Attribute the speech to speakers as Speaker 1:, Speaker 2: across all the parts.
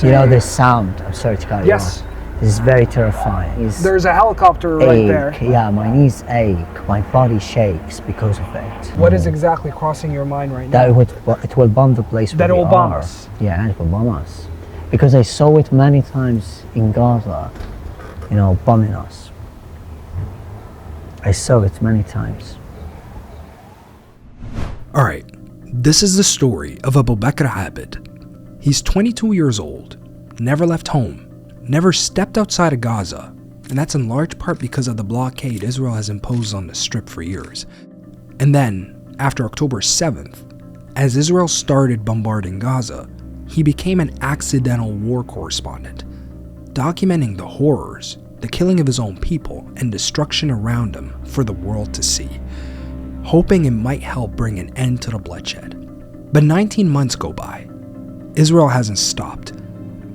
Speaker 1: You know the sound, I'm sorry to cut you
Speaker 2: Yes.
Speaker 1: off. This is very terrifying.
Speaker 2: There's a helicopter right there.
Speaker 1: Yeah, my knees ache, my body shakes because of it.
Speaker 2: What is exactly crossing your mind right now?
Speaker 1: That it will bomb the place where
Speaker 2: That it
Speaker 1: we
Speaker 2: will bomb
Speaker 1: are.
Speaker 2: us.
Speaker 1: Yeah, it will bomb us. Because I saw it many times in Gaza, you know, bombing us. I saw it many times.
Speaker 3: All right, this is the story of Abubaker Abed. He's 22 years old, never left home, never stepped outside of Gaza, and that's in large part because of the blockade Israel has imposed on the Strip for years. And then, after October 7th, as Israel started bombarding Gaza, he became an accidental war correspondent, documenting the horrors, the killing of his own people, and destruction around him for the world to see, hoping it might help bring an end to the bloodshed. But 19 months go by. Israel hasn't stopped.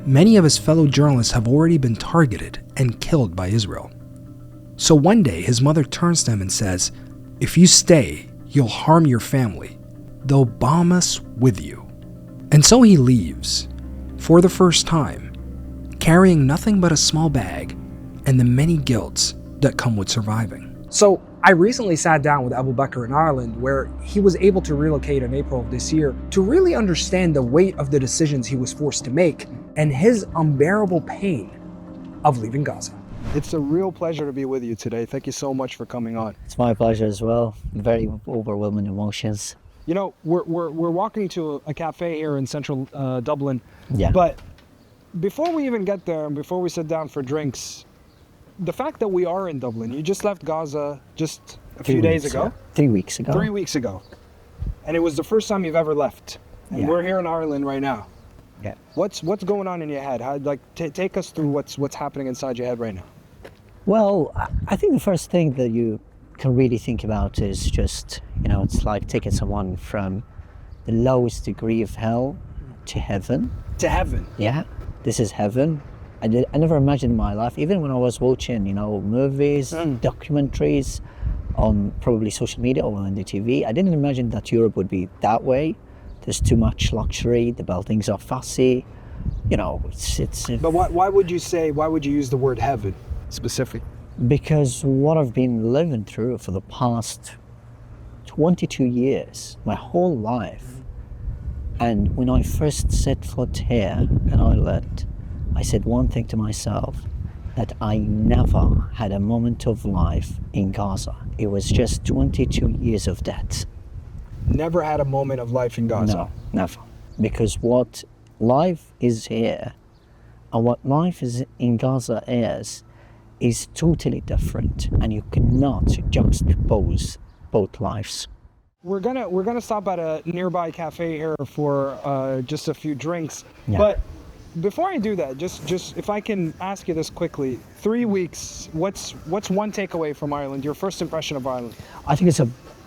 Speaker 3: Many of his fellow journalists have already been targeted and killed by Israel. So one day, his mother turns to him and says, "If you stay, you'll harm your family. They'll bomb us with you." And so he leaves, for the first time, carrying nothing but a small bag and the many guilts that come with surviving.
Speaker 2: So I recently sat down with Abubaker in Ireland, where he was able to relocate in April of this year to really understand the weight of the decisions he was forced to make and his unbearable pain of leaving Gaza. It's a real pleasure to be with you today. Thank you so much for coming on.
Speaker 1: It's my pleasure as well. Very overwhelming emotions.
Speaker 2: You know, we're walking to a cafe here in central Dublin,
Speaker 1: Yeah.
Speaker 2: but before we even get there and before we sit down for drinks, the fact that we are in Dublin, you just left Gaza just a few days ago.
Speaker 1: 3 weeks ago.
Speaker 2: 3 weeks ago. And it was the first time you've ever left. And
Speaker 1: Yeah.
Speaker 2: we're here in Ireland right now.
Speaker 1: Yeah.
Speaker 2: What's going on in your head? Take us through what's happening inside your head right now.
Speaker 1: Well, I think the first thing that you can really think about is just, you know, it's like taking someone from the lowest degree of hell to heaven.
Speaker 2: To heaven.
Speaker 1: Yeah, this is heaven. I never imagined in my life, even when I was watching, you know, movies, documentaries on probably social media or on the TV, I didn't imagine that Europe would be that way. There's too much luxury, the buildings are fussy, you know, it's
Speaker 2: But why would you use the word heaven specifically?
Speaker 1: because what I've been living through for the past 22 years, my whole life, and when I first set foot here in Ireland, I said one thing to myself, that I never had a moment of life in Gaza. It was just 22 years of death.
Speaker 2: Never had a moment of life in Gaza.
Speaker 1: No, never. Because what life is here and what life is in Gaza is totally different, and you cannot juxtapose both lives.
Speaker 2: We're gonna stop at a nearby cafe here for just a few drinks.
Speaker 1: Yeah.
Speaker 2: But before I do that, just if I can ask you this quickly, 3 weeks. What's one takeaway from Ireland? Your first impression of Ireland?
Speaker 1: I think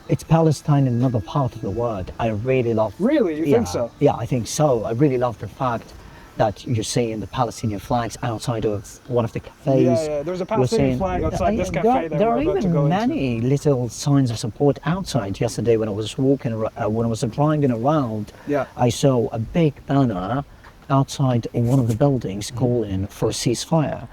Speaker 1: it's Palestine in another part of the world. I really love.
Speaker 2: Really, you think so?
Speaker 1: Yeah, I think so. I really love the fact that you're seeing the Palestinian flags outside of one of the cafes.
Speaker 2: Yeah. There's a Palestinian flag outside this cafe that
Speaker 1: there
Speaker 2: we're
Speaker 1: are
Speaker 2: about to
Speaker 1: even
Speaker 2: go
Speaker 1: many little signs of support outside. Yesterday, when I was walking, when I was driving around,
Speaker 2: Yeah.
Speaker 1: I saw a big banner outside in one of the buildings calling for a ceasefire.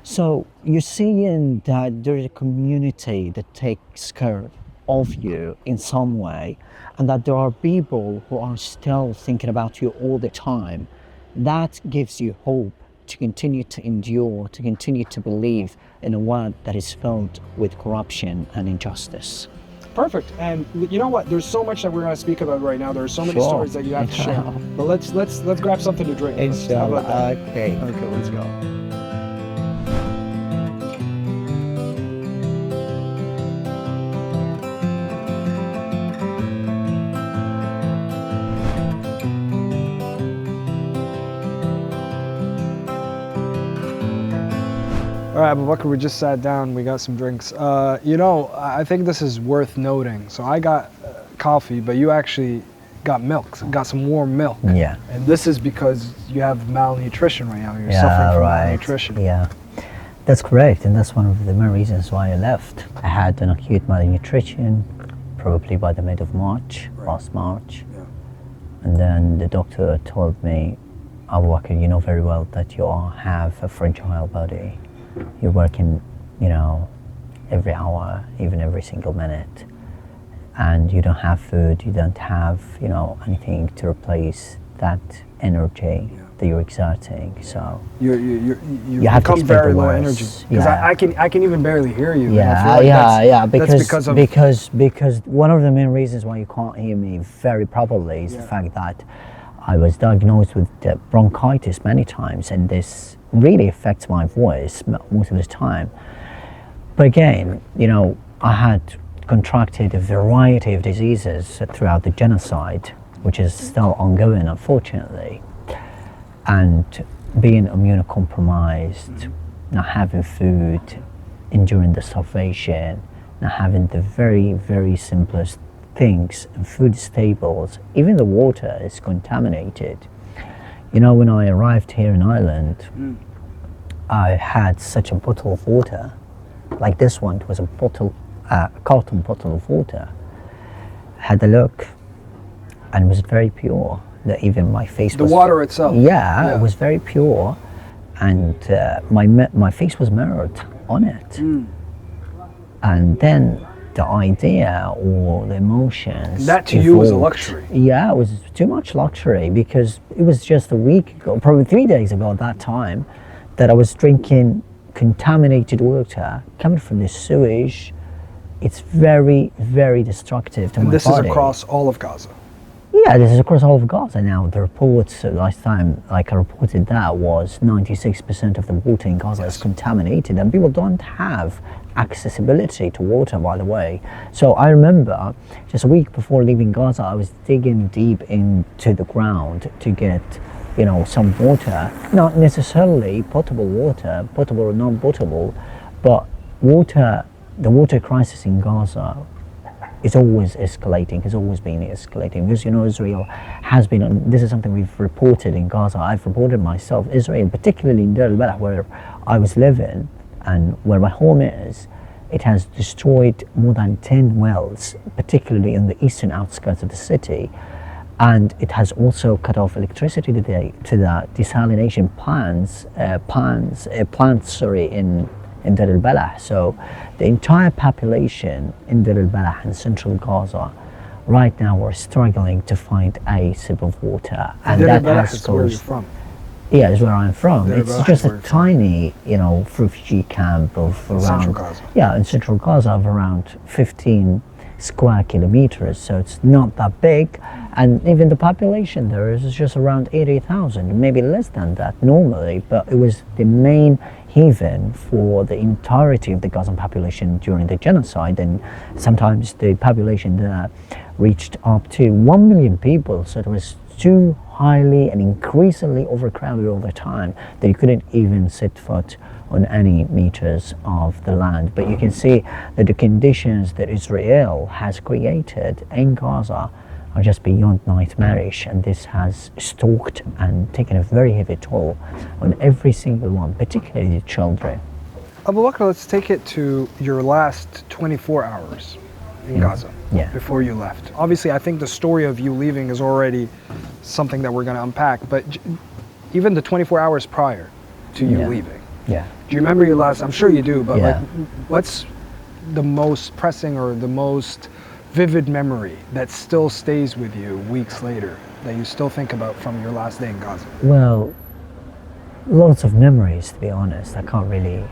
Speaker 1: So you're seeing that there is a community that takes care of you in some way, and that there are people who are still thinking about you all the time. That gives you hope to continue to endure, to continue to believe in a world that is filled with corruption and injustice.
Speaker 2: Perfect. And you know what? There's so much that we're going to speak about right now. There are so many
Speaker 1: Sure.
Speaker 2: stories that you have to share. But let's grab something to drink. How about that?
Speaker 1: Okay.
Speaker 2: Okay, let's go. All right, Abubaker, we just sat down. We got some drinks. You know, I think this is worth noting. So I got coffee, but you actually got milk, got some warm milk.
Speaker 1: Yeah.
Speaker 2: And this is because you have malnutrition right now. You're suffering from malnutrition.
Speaker 1: Yeah, that's correct, and that's one of the main reasons why I left. I had an acute malnutrition, probably by the mid of March, last March.
Speaker 2: Yeah.
Speaker 1: And then the doctor told me, Abubaker, you know very well that you have a fragile body. You're working, every hour, even every single minute, and you don't have food. You don't have, anything to replace that energy that you're exerting. So
Speaker 2: you
Speaker 1: have to
Speaker 2: become
Speaker 1: expect
Speaker 2: very
Speaker 1: the
Speaker 2: low
Speaker 1: worst.
Speaker 2: energy. Because I can even barely hear you. and I feel like
Speaker 1: Because one of the main reasons why you can't hear me very properly is the fact that I was diagnosed with bronchitis many times, and this really affects my voice most of the time. But again, I had contracted a variety of diseases throughout the genocide, which is still ongoing, unfortunately. And being immunocompromised, not having food, enduring the starvation, not having the very, very simplest things, food staples, even the water is contaminated. When I arrived here in Ireland, I had such a bottle of water, like this one. It was a carton bottle of water. Had a look, and it was very pure. That even my face
Speaker 2: the
Speaker 1: was...
Speaker 2: water itself.
Speaker 1: Yeah, it was very pure, and my face was mirrored on it. And then the idea or the emotions...
Speaker 2: That to you was a
Speaker 1: evolved.
Speaker 2: luxury.
Speaker 1: Yeah, it was too much luxury, because it was just a week ago, probably 3 days ago at that time, that I was drinking contaminated water coming from the sewage. It's very, very destructive to my body.
Speaker 2: And this is across all of Gaza.
Speaker 1: Yeah, this is across all of Gaza now. The reports last time, like I reported, that was 96% of the water in Gaza is contaminated, and people don't have accessibility to water, by the way. So I remember just a week before leaving Gaza, I was digging deep into the ground to get, some water, not necessarily potable water, potable or non-potable, but water. The water crisis in Gaza is always escalating, has always been escalating, because Israel has been, this is something we've reported in Gaza, I've reported myself, Israel, particularly in Deir al-Balah, where I was living and where my home is, it has destroyed more than 10 wells, particularly in the eastern outskirts of the city, and it has also cut off electricity to the desalination plants in Deir al-Balah. So the entire population in Deir al-Balah and central Gaza right now are struggling to find a sip of water, and
Speaker 2: Deir
Speaker 1: that
Speaker 2: al-Balah
Speaker 1: has
Speaker 2: is where you're
Speaker 1: caused...
Speaker 2: from.
Speaker 1: Yeah, it's where I'm from.
Speaker 2: Deir
Speaker 1: It's
Speaker 2: al-Balah
Speaker 1: just
Speaker 2: is where
Speaker 1: a
Speaker 2: you're from.
Speaker 1: tiny, refugee camp of around...
Speaker 2: Central Gaza.
Speaker 1: Yeah, in central Gaza of around 15 square kilometers, so it's not that big, and even the population there is just around 80,000, maybe less than that normally, but it was the main haven for the entirety of the Gazan population during the genocide, and sometimes the population there reached up to 1 million people, so it was too highly and increasingly overcrowded all the time that you couldn't even set foot on any meters of the land. But you can see that the conditions that Israel has created in Gaza are just beyond nightmarish, and this has stalked and taken a very heavy toll on every single one, particularly the children.
Speaker 2: Abubaker, let's take it to your last 24 hours in Gaza before you left. Obviously, I think the story of you leaving is already something that we're going to unpack, but even the 24 hours prior to you leaving.
Speaker 1: Yeah.
Speaker 2: Do you remember your last, I'm sure you do, but what's the most pressing or the most vivid memory that still stays with you weeks later, that you still think about from your last day in Gaza?
Speaker 1: Well, lots of memories, to be honest. I can't really,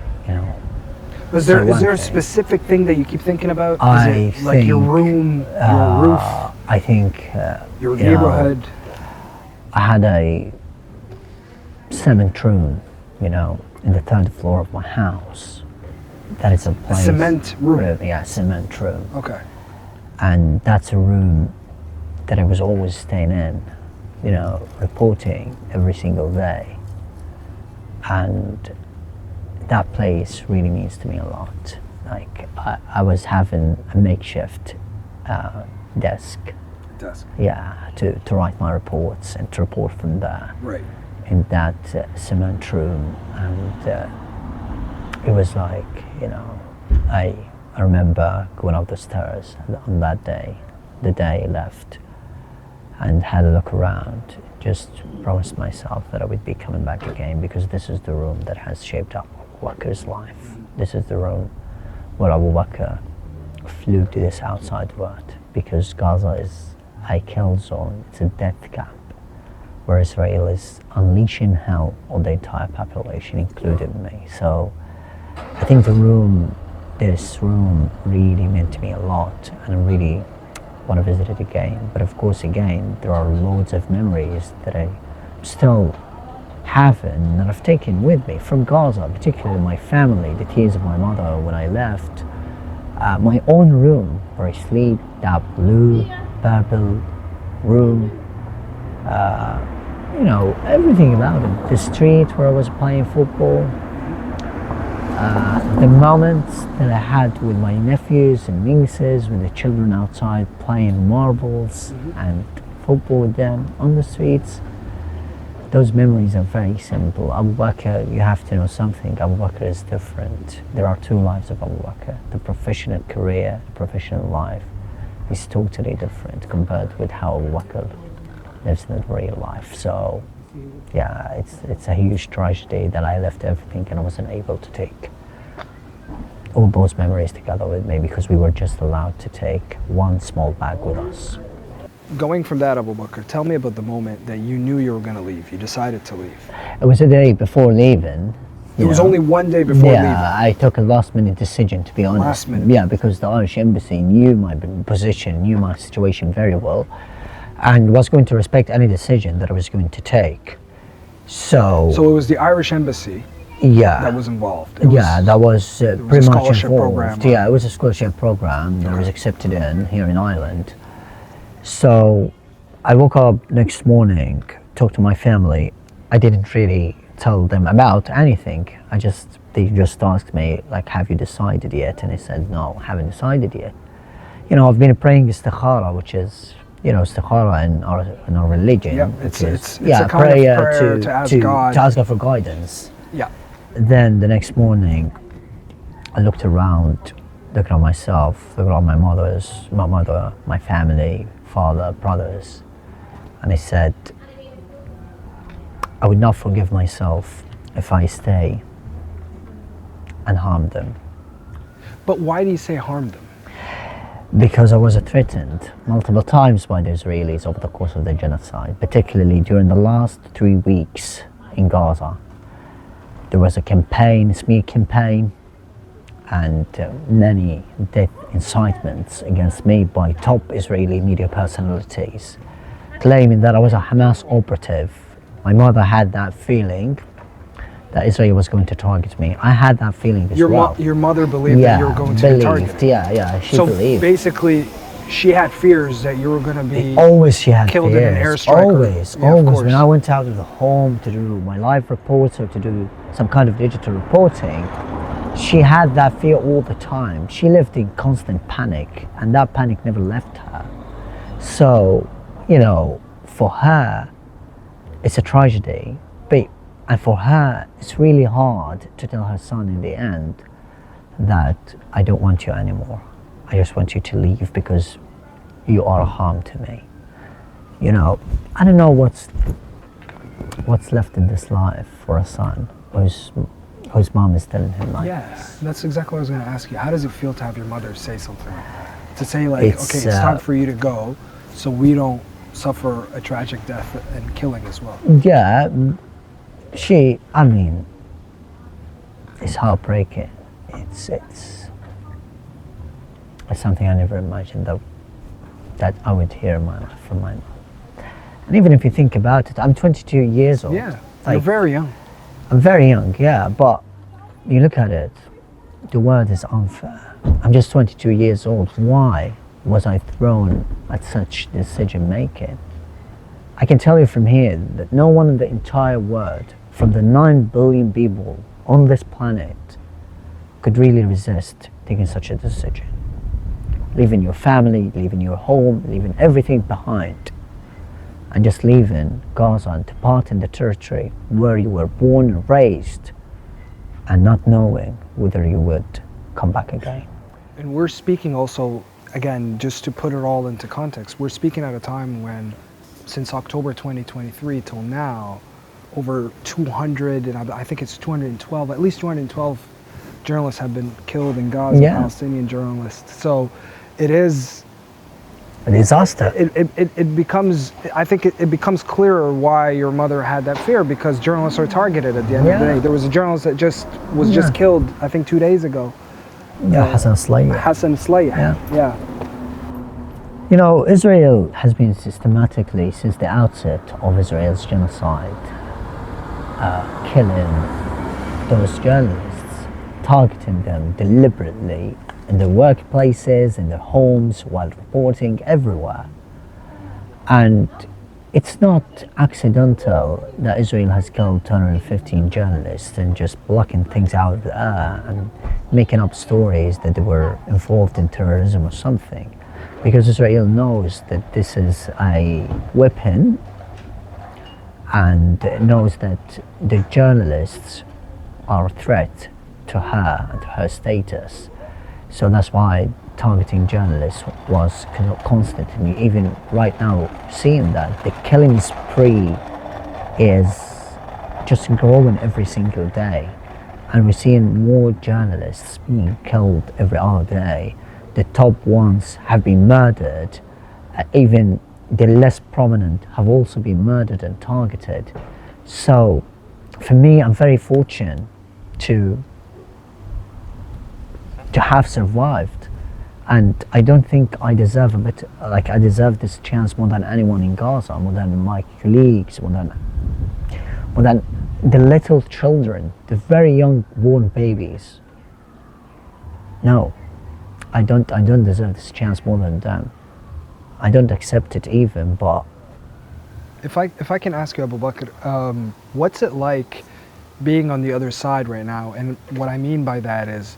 Speaker 2: Is there a specific thing that you keep thinking about?
Speaker 1: I
Speaker 2: Is it like your room, your roof,
Speaker 1: I think
Speaker 2: your neighborhood?
Speaker 1: I had a cement room, in the third floor of my house. That is a place.
Speaker 2: A cement room?
Speaker 1: Yeah, cement room.
Speaker 2: Okay.
Speaker 1: And that's a room that I was always staying in, reporting every single day. And that place really means to me a lot. Like, I was having a makeshift desk. Yeah, to write my reports and to report from there.
Speaker 2: Right.
Speaker 1: In that cement room, and it was like, I remember going up the stairs on that day, the day I left, and had a look around. Just promised myself that I would be coming back again, because this is the room that has shaped up Abu Bakr's life. This is the room where Abu Bakr flew to this outside world, because Gaza is a kill zone, it's a death camp, where Israel is unleashing hell on the entire population, including me. So I think this room really meant to me a lot, and I really want to visit it again. But of course, again, there are loads of memories that I still haven't, that I've taken with me from Gaza, particularly my family, the tears of my mother when I left, my own room where I sleep, that blue, purple room, everything about it. The street where I was playing football, the moments that I had with my nephews and nieces, with the children outside playing marbles and football with them on the streets. Those memories are very simple. Abu Bakr, you have to know something. Abu Bakr is different. There are two lives of Abu Bakr. The professional career, professional life is totally different compared with how Abu Bakr lives in real life. So yeah, it's a huge tragedy that I left everything and I wasn't able to take all those memories together with me, because we were just allowed to take one small bag with us.
Speaker 2: Going from that, Abu Bakr, tell me about the moment that you knew you were going to leave. You decided to leave.
Speaker 1: It was a day before leaving.
Speaker 2: It was only one day before leaving.
Speaker 1: Yeah, I took a last-minute decision, to be honest.
Speaker 2: Last minute.
Speaker 1: Yeah, because the Irish embassy knew my position, knew my situation very well, and was going to respect any decision that I was going to take. So
Speaker 2: it was the Irish embassy that was involved.
Speaker 1: That was pretty much
Speaker 2: scholarship
Speaker 1: involved.
Speaker 2: program.
Speaker 1: Yeah, it was a scholarship program that I was accepted in here in Ireland. So I woke up next morning, talked to my family. I didn't really tell them about anything. They just asked me, like, have you decided yet? And I said, no, haven't decided yet. I've been praying istikhara, which is, istikhara in our religion.
Speaker 2: Yeah, it's a kind of prayer to ask God.
Speaker 1: To ask God for guidance.
Speaker 2: Yeah.
Speaker 1: Then the next morning, I looked around, looked at myself, looked at my mother, my family, father, brothers, and I said, I would not forgive myself if I stay and harm them.
Speaker 2: But why do you say harm them?
Speaker 1: Because I was threatened multiple times by the Israelis over the course of the genocide, particularly during the last 3 weeks in Gaza. There was a campaign, smear campaign, and many death incitements against me by top Israeli media personalities, claiming that I was a Hamas operative. My mother had that feeling that Israel was going to target me. I had that feeling as well.
Speaker 2: Your mother believed that you were going to be targeted.
Speaker 1: Yeah, she believed.
Speaker 2: So basically, she had fears that you were going to be
Speaker 1: she had
Speaker 2: killed
Speaker 1: fears.
Speaker 2: in an airstrike.
Speaker 1: Always. When I went out of the home to do my live reports or to do some kind of digital reporting, she had that fear all the time. She lived in constant panic, and that panic never left her. So, for her, it's a tragedy. And for her, it's really hard to tell her son in the end that I don't want you anymore. I just want you to leave because you are a harm to me. I don't know what's left in this life for a son whose mom is telling him like
Speaker 2: Yes, that's exactly what I was going to ask you. How does it feel to have your mother say something like that? To say okay, it's time for you to go so we don't suffer a tragic death and killing as well.
Speaker 1: Yeah, it's heartbreaking. It's something I never imagined that I would hear in my life from my mom. And even if you think about it, I'm 22 years old.
Speaker 2: Yeah, you're very young.
Speaker 1: I'm very young, yeah, but you look at it, the world is unfair. I'm just 22 years old. Why was I thrown at such decision making? I can tell you from here that no one in the entire world, from the 9 billion people on this planet, could really resist taking such a decision. Leaving your family, leaving your home, leaving everything behind, and just leaving Gaza and departing the territory where you were born and raised, and not knowing whether you would come back again.
Speaker 2: And we're speaking also, again, just to put it all into context, we're speaking at a time when since October 2023 till now, over 200, and I think it's 212, at least 212 journalists have been killed in Gaza,
Speaker 1: Yeah.
Speaker 2: Palestinian journalists. So it is
Speaker 1: A disaster.
Speaker 2: it becomes, I think it becomes clearer why your mother had that fear, because journalists are targeted at the end of the
Speaker 1: Yeah.
Speaker 2: day. There was a journalist that was just killed, I think 2 days ago.
Speaker 1: Yeah, Hassan Slayer.
Speaker 2: Hassan Slayer.
Speaker 1: Yeah.
Speaker 2: Yeah.
Speaker 1: You know, Israel has been systematically, since the outset of Israel's genocide, killing those journalists, targeting them deliberately in their workplaces, in their homes, while reporting everywhere. And it's not accidental that Israel has killed 215 journalists and just blocking things out of the air and making up stories that they were involved in terrorism or something. Because Israel knows that this is a weapon, and knows that the journalists are a threat to her and to her status. So that's why targeting journalists was constant. And even right now, seeing that the killing spree is just growing every single day, and we're seeing more journalists being killed every other day. The top ones have been murdered. Even the less prominent have also been murdered and targeted. So for me, I'm very fortunate to have survived, and I don't think I deserve a bit, like I deserve this chance more than anyone in Gaza, more than my colleagues, more than the little children, the very young born babies. No, I don't deserve this chance more than them. I don't accept it even, but
Speaker 2: If I can ask you, Abubaker, what's it like being on the other side right now? And what I mean by that is,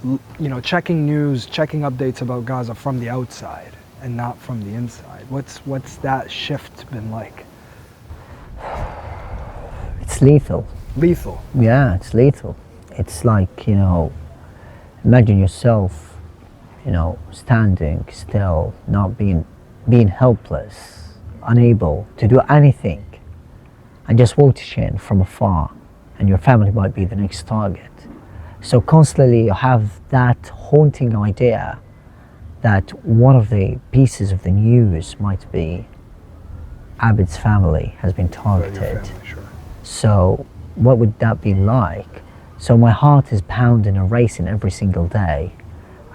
Speaker 2: you know, checking news, checking updates about Gaza from the outside and not from the inside. What's that shift been like?
Speaker 1: it's lethal.
Speaker 2: Lethal.
Speaker 1: Yeah, it's lethal. It's like, you know, imagine yourself, you know, standing still, not being helpless, unable to do anything, and just watching from afar, and your family might be the next target. So constantly you have that haunting idea that one of the pieces of the news might be Abed's family has been targeted.
Speaker 2: Family, sure.
Speaker 1: So what would that be like? So my heart is pounding and racing every single day,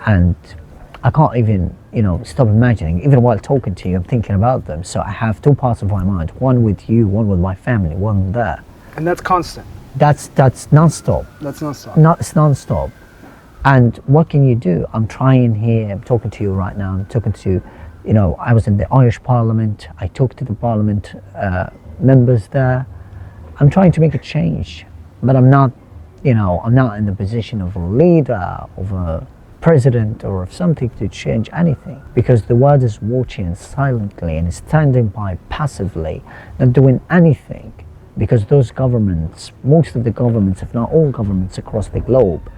Speaker 1: and I can't even, you know, stop imagining. Even while talking to you, I'm thinking about them. So I have two parts of my mind, one with you, one with my family, one there.
Speaker 2: And that's constant.
Speaker 1: That's non-stop.
Speaker 2: That's non-stop.
Speaker 1: It's non-stop. And what can you do? I'm trying here, I'm talking to you right now, I'm talking to, you know, I was in the Irish Parliament, I talked to the Parliament members there. I'm trying to make a change, but I'm not, you know, I'm not in the position of a leader, of a president, or of something to change anything, because the world is watching silently and is standing by passively, not doing anything, because those governments, most of the governments, if not all governments across the globe,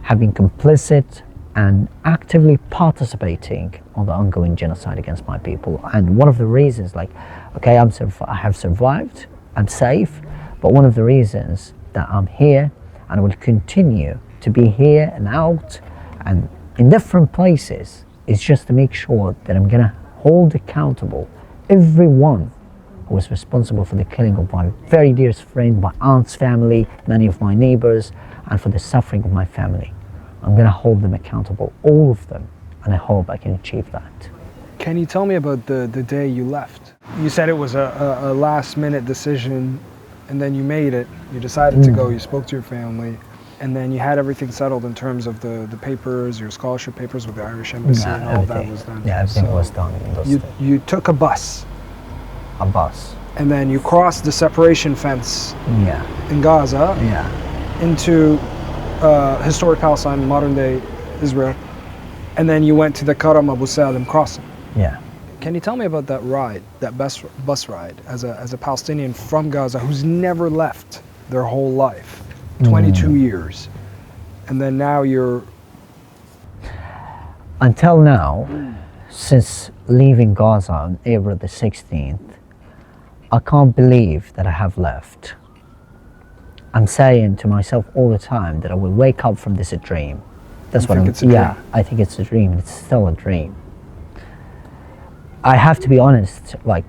Speaker 1: have been complicit and actively participating on the ongoing genocide against my people. And one of the reasons, like, okay, I have survived, I'm safe, but one of the reasons that I'm here and will continue to be here and out and in different places is just to make sure that I'm gonna hold accountable everyone who was responsible for the killing of my very dearest friend, my aunt's family, many of my neighbors, and for the suffering of my family. I'm gonna hold them accountable, all of them, and I hope I can achieve that.
Speaker 2: Can you tell me about the day you left? You said it was a last minute decision, and then you made it. You decided to go, you spoke to your family, and then you had everything settled in terms of the papers, your scholarship papers with the Irish Embassy, and all that was done.
Speaker 1: Yeah, everything was done in those days.
Speaker 2: You took a bus, and then you crossed the separation fence
Speaker 1: Yeah,
Speaker 2: in Gaza
Speaker 1: yeah.
Speaker 2: into historic Palestine, modern day Israel, and then you went to the Karam Abu Salim crossing.
Speaker 1: Yeah.
Speaker 2: Can you tell me about that ride, that bus ride, as a Palestinian from Gaza who's never left their whole life, 22 years, and then now you're...
Speaker 1: Until now, since leaving Gaza on April the 16th, I can't believe that I have left. I'm saying to myself all the time that I will wake up from this a dream. That's what I'm, yeah, I think it's a dream. It's still a dream. I have to be honest, like,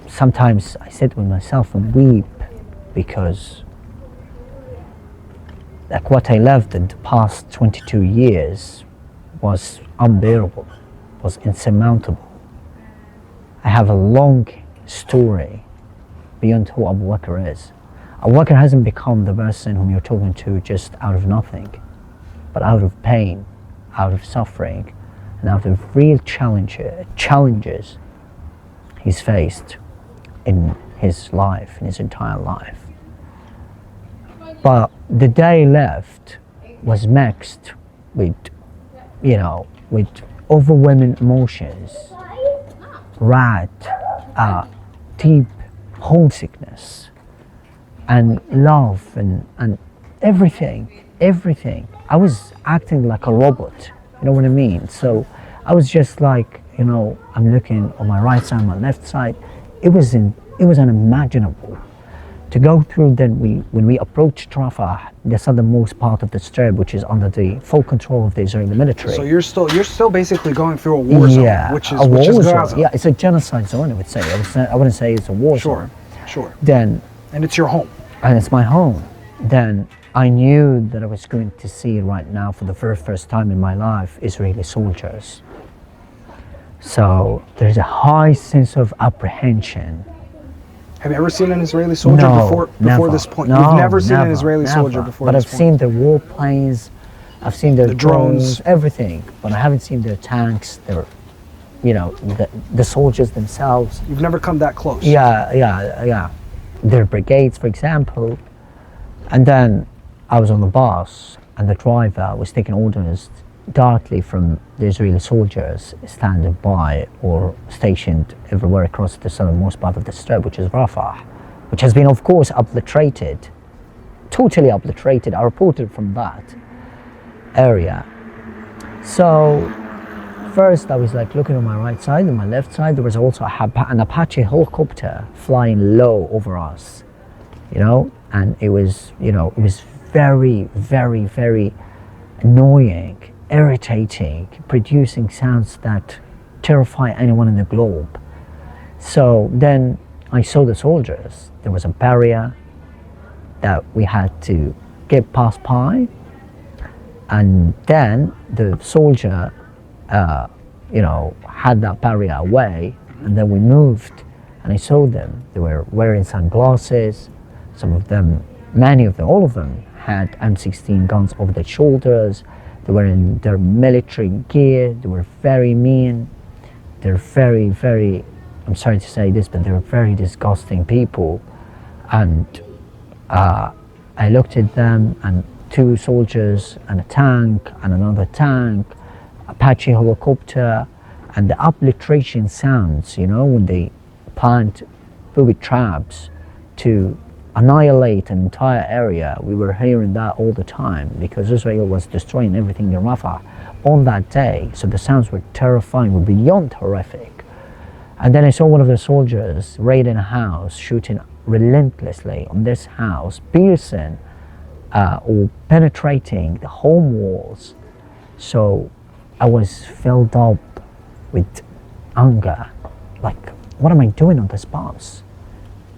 Speaker 1: sometimes I sit with myself and weep because like what I lived in the past 22 years was unbearable, was insurmountable. I have a long story beyond who Abubaker is. Abubaker hasn't become the person whom you're talking to just out of nothing, but out of pain, out of suffering, and out of real challenges he's faced in his life, in his entire life. But the day left was mixed with, you know, with overwhelming emotions, wrath, deep homesickness, and love, and everything. I was acting like a robot, you know what I mean? So I was just like, you know, I'm looking on my right side, my left side. It was unimaginable to go through. Then when we approached Rafah, the southernmost part of the strip, which is under the full control of the Israeli military.
Speaker 2: So you're still basically going through a war zone,
Speaker 1: yeah,
Speaker 2: which is
Speaker 1: Gaza.
Speaker 2: Gaza.
Speaker 1: Yeah, it's a genocide zone, I would say. I wouldn't say it's a war zone.
Speaker 2: Sure.
Speaker 1: Then,
Speaker 2: and it's your home.
Speaker 1: And it's my home. Then I knew that I was going to see right now for the very first time in my life Israeli soldiers. So there's a high sense of apprehension.
Speaker 2: Have you ever seen an Israeli soldier before this point?
Speaker 1: No,
Speaker 2: You've never seen an Israeli soldier before
Speaker 1: but
Speaker 2: this
Speaker 1: I've
Speaker 2: point?
Speaker 1: seen their warplanes, I've seen their drones, everything. But I haven't seen their tanks, their, you know, the soldiers themselves.
Speaker 2: You've never come that close.
Speaker 1: Yeah. Their brigades, for example. And then I was on the bus, and the driver was taking orders directly from the Israeli soldiers standing by or stationed everywhere across the southernmost part of the strip, which is Rafah, which has been, of course, obliterated, totally obliterated. I reported from that area. So first I was like looking on my right side and my left side. There was also an Apache helicopter flying low over us, you know, and it was, you know, it was very, very, very annoying, irritating, producing sounds that terrify anyone in the globe. So then I saw the soldiers. There was a barrier that we had to get past by, and then the soldier you know, had that barrier away, and then we moved, and I saw them. They were wearing sunglasses. Some of them, many of them, all of them had M16 guns over their shoulders. They were in their military gear. They were very mean. They're very, very, I'm sorry to say this, but they're very disgusting people. And I looked at them, and two soldiers and a tank and another tank, Apache helicopter, and the obliteration sounds, you know, when they plant booby traps to annihilate an entire area. We were hearing that all the time because Israel was destroying everything in Rafah on that day. So the sounds were terrifying, were beyond horrific. And then I saw one of the soldiers raiding a house, shooting relentlessly on this house, piercing or penetrating the home walls. So I was filled up with anger. Like, what am I doing on this bus?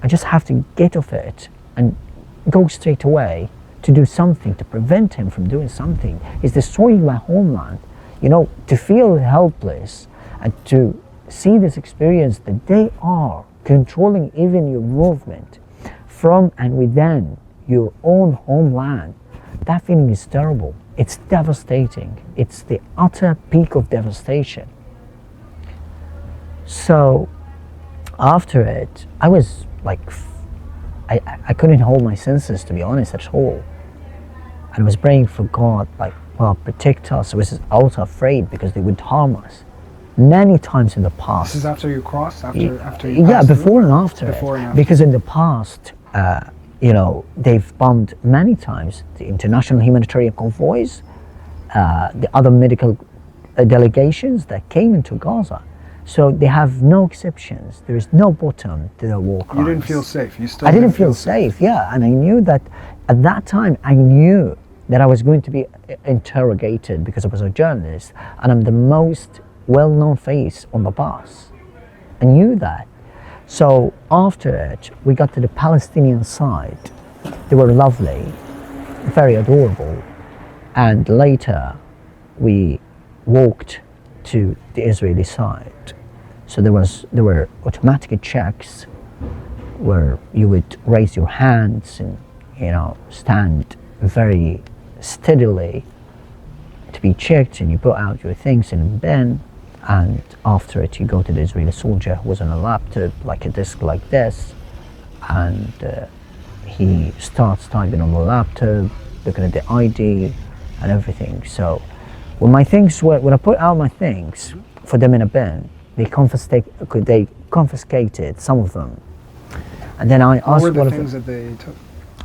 Speaker 1: I just have to get off it and go straight away to do something, to prevent him from doing something. He's destroying my homeland. You know, to feel helpless and to see this experience that they are controlling even your movement from and within your own homeland, that feeling is terrible. It's devastating. It's the utter peak of devastation. So after it, I was like, I couldn't hold my senses, to be honest, at all. And I was praying for God, like, well, protect us. I was also afraid because they would harm us many times in the past.
Speaker 2: This is after you crossed? After you
Speaker 1: yeah, before and after.
Speaker 2: Before and after.
Speaker 1: Because in the past, you know, they've bombed many times the international humanitarian convoys, the other medical delegations that came into Gaza. So they have no exceptions. There is no bottom to the war crimes.
Speaker 2: You didn't feel safe. You still
Speaker 1: I didn't feel safe, yeah. And I knew that at that time, I knew that I was going to be interrogated because I was a journalist and I'm the most well-known face on the bus. I knew that. So after it, we got to the Palestinian side. They were lovely, very adorable. And later, we walked to the Israeli side. So there were automatic checks where you would raise your hands and stand very steadily to be checked, and you put out your things in a bin, and after it you go to the Israeli soldier who was on a laptop, like a desk like this, and he starts typing on the laptop, looking at the ID and everything. So when I put out my things for them in a bin, they confiscated some of them. And then I asked
Speaker 2: what were the
Speaker 1: one
Speaker 2: things
Speaker 1: of them,
Speaker 2: that they took?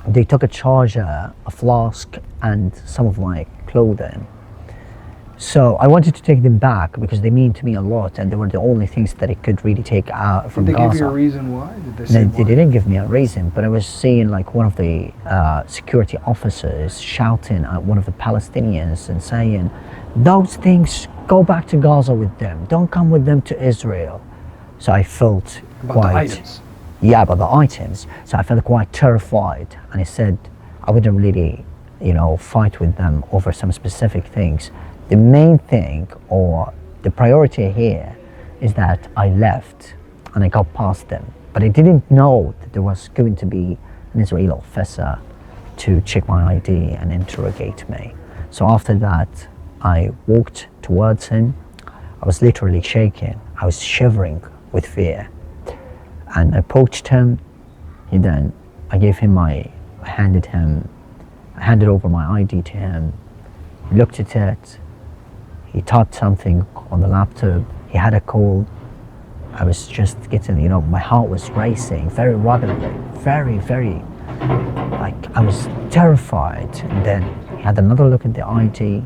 Speaker 1: they took a charger, a flask, and some of my clothing. So I wanted to take them back because they mean to me a lot, and they were the only things that I could really take out from Gaza.
Speaker 2: Did they give you a reason why? Did they say
Speaker 1: They
Speaker 2: why?
Speaker 1: didn't give me a reason, but I was seeing like one of the security officers shouting at one of the Palestinians and saying, "Those things, go back to Gaza with them. Don't come with them to Israel." So I felt
Speaker 2: About the items.
Speaker 1: yeah, about the items. So I felt quite terrified, and I said I wouldn't really, fight with them over some specific things. The main thing or the priority here is that I left and I got past them, but I didn't know that there was going to be an Israeli officer to check my ID and interrogate me. So after that, I walked towards him. I was literally shaking. I was shivering with fear. And I approached him. I handed over my ID to him. He looked at it. He typed something on the laptop. He had a call. I was just getting, my heart was racing very rapidly, very, very, I was terrified. And then he had another look at the ID,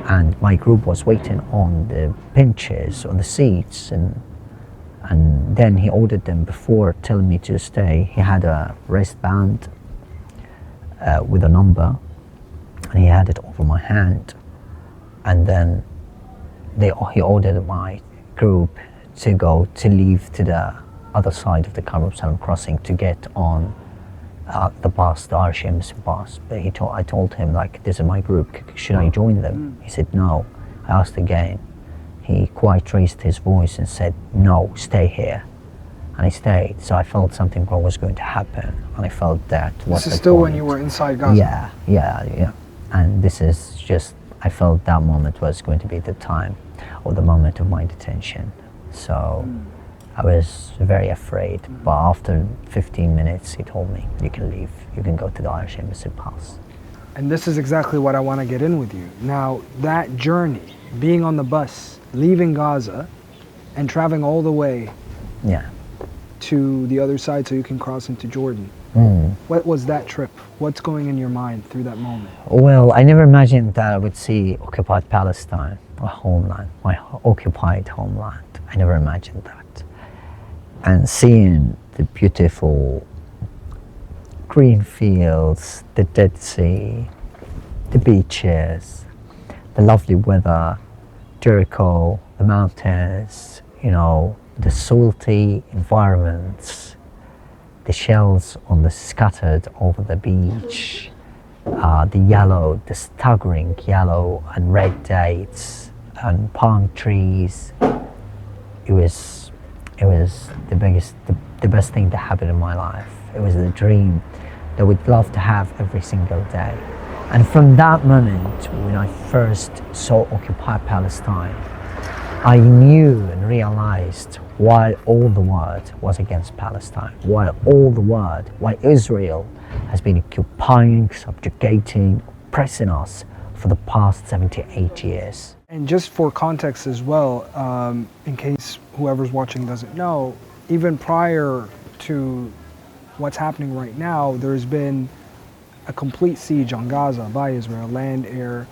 Speaker 1: and my group was waiting on the benches, on the seats, and then he ordered them before telling me to stay. He had a wristband with a number, and he had it over my hand. And then he ordered my group to leave to the other side of the Jerusalem crossing to get on the bus, the Arshim's bus. But I told him, this is my group, should I join them? He said no. I asked again. He quite raised his voice and said, no, stay here. And I stayed. So I felt something was going to happen, and I felt that was
Speaker 2: This is still when you were inside Gaza?
Speaker 1: Yeah. And this is just, I felt that moment was going to be the time or the moment of my detention. So I was very afraid, but after 15 minutes he told me, you can leave, you can go to the Irish Embassy Pass.
Speaker 2: And this is exactly what I want to get in with you. Now, that journey, being on the bus, leaving Gaza, and traveling all the way to the other side so you can cross into Jordan. What was that trip? What's going in your mind through that moment?
Speaker 1: Well, I never imagined that I would see occupied Palestine, my homeland, my occupied homeland. I never imagined that. And seeing the beautiful green fields, the Dead Sea, the beaches, the lovely weather, Jericho, the mountains, the salty environments, the shells scattered over the beach, the staggering yellow and red dates and palm trees. It was the best thing that happened in my life. It was the dream that we'd love to have every single day. And from that moment, when I first saw occupied Palestine, I knew and realized why all the world was against Palestine, why Israel has been occupying, subjugating, oppressing us for the past 78 years.
Speaker 2: And just for context as well, in case whoever's watching doesn't know, even prior to what's happening right now, there's been a complete siege on Gaza by Israel, land, air,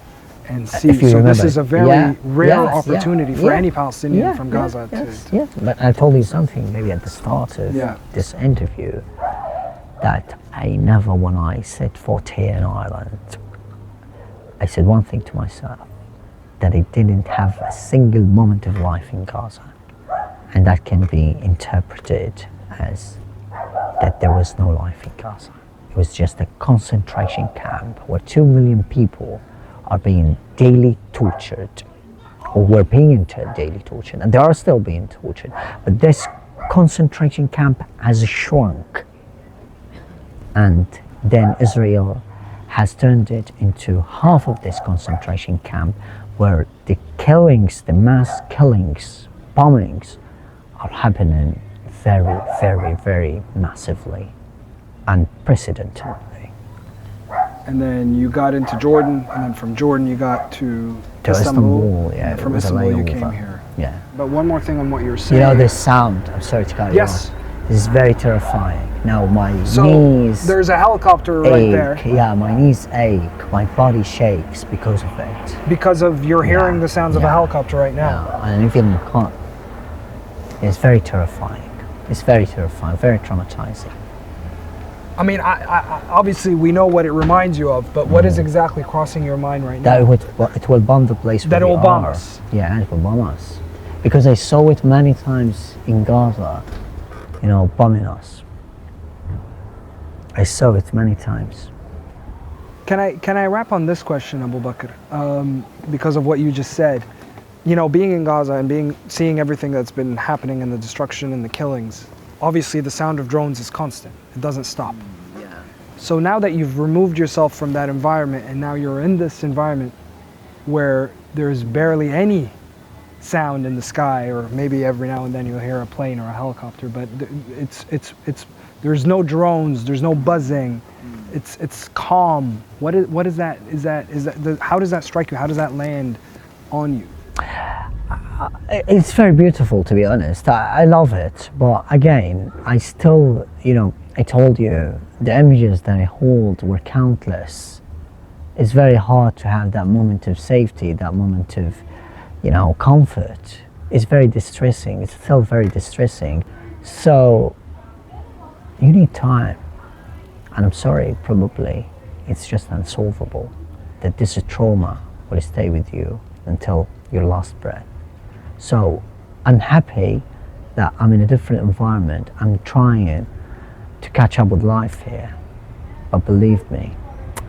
Speaker 2: and see.
Speaker 1: If you
Speaker 2: So this
Speaker 1: remember.
Speaker 2: is a very
Speaker 1: Yeah,
Speaker 2: rare
Speaker 1: yes,
Speaker 2: opportunity
Speaker 1: yeah,
Speaker 2: for
Speaker 1: yeah,
Speaker 2: any Palestinian from
Speaker 1: yeah,
Speaker 2: Gaza
Speaker 1: yes,
Speaker 2: to
Speaker 1: yeah. But I told you something maybe at the start of
Speaker 2: Yeah.
Speaker 1: this interview, that I never, when I set foot here in Ireland, I said one thing to myself, that I didn't have a single moment of life in Gaza. And that can be interpreted as that there was no life in Gaza. It was just a concentration camp where 2 million people are being daily tortured, or were being daily tortured, and they are still being tortured. But this concentration camp has shrunk, and then Israel has turned it into half of this concentration camp, where the killings, the mass killings, bombings, are happening very, very, very massively, unprecedentedly.
Speaker 2: And then you got into Jordan, and then from Jordan you got to
Speaker 1: Istanbul, yeah.
Speaker 2: And from
Speaker 1: it was a
Speaker 2: Istanbul you
Speaker 1: layover.
Speaker 2: came here.
Speaker 1: Yeah.
Speaker 2: But one more thing on what you were saying.
Speaker 1: You know this sound, I'm sorry to cut you
Speaker 2: Yes.
Speaker 1: off. This is very terrifying. Now my
Speaker 2: So
Speaker 1: knees
Speaker 2: there's a helicopter right
Speaker 1: ache.
Speaker 2: there
Speaker 1: Yeah, my knees ache. My body shakes because of it.
Speaker 2: because of you're hearing
Speaker 1: Yeah,
Speaker 2: the sounds of a
Speaker 1: yeah,
Speaker 2: helicopter right now.
Speaker 1: Yeah, and even can't. It's very terrifying. It's very terrifying, very traumatizing.
Speaker 2: I mean, I obviously we know what it reminds you of, but what is exactly crossing your mind right now?
Speaker 1: It will bomb the place where
Speaker 2: That it
Speaker 1: we
Speaker 2: will bomb
Speaker 1: are.
Speaker 2: us.
Speaker 1: Yeah, it will bomb us. Because I saw it many times in Gaza, you know, bombing us. I saw it many times.
Speaker 2: Can I wrap on this question, Abubaker? Because of what you just said. You know, being in Gaza and seeing everything that's been happening and the destruction and the killings, obviously the sound of drones is constant. It doesn't stop.
Speaker 1: Yeah.
Speaker 2: So now that you've removed yourself from that environment and now you're in this environment where there's barely any sound in the sky, or maybe every now and then you'll hear a plane or a helicopter, but there's no drones, there's no buzzing. It's calm. What is that? How does that strike you? How does that land on you?
Speaker 1: It's very beautiful, to be honest. I love it, but again, I still, you know, I told you the images that I hold were countless. It's very hard to have that moment of safety, that moment of, you know, comfort. It's very distressing. It's still very distressing. So you need time, and I'm sorry, probably it's just unsolvable. That this trauma will stay with you until your last breath. So I'm happy that I'm in a different environment. I'm trying to catch up with life here, but believe me,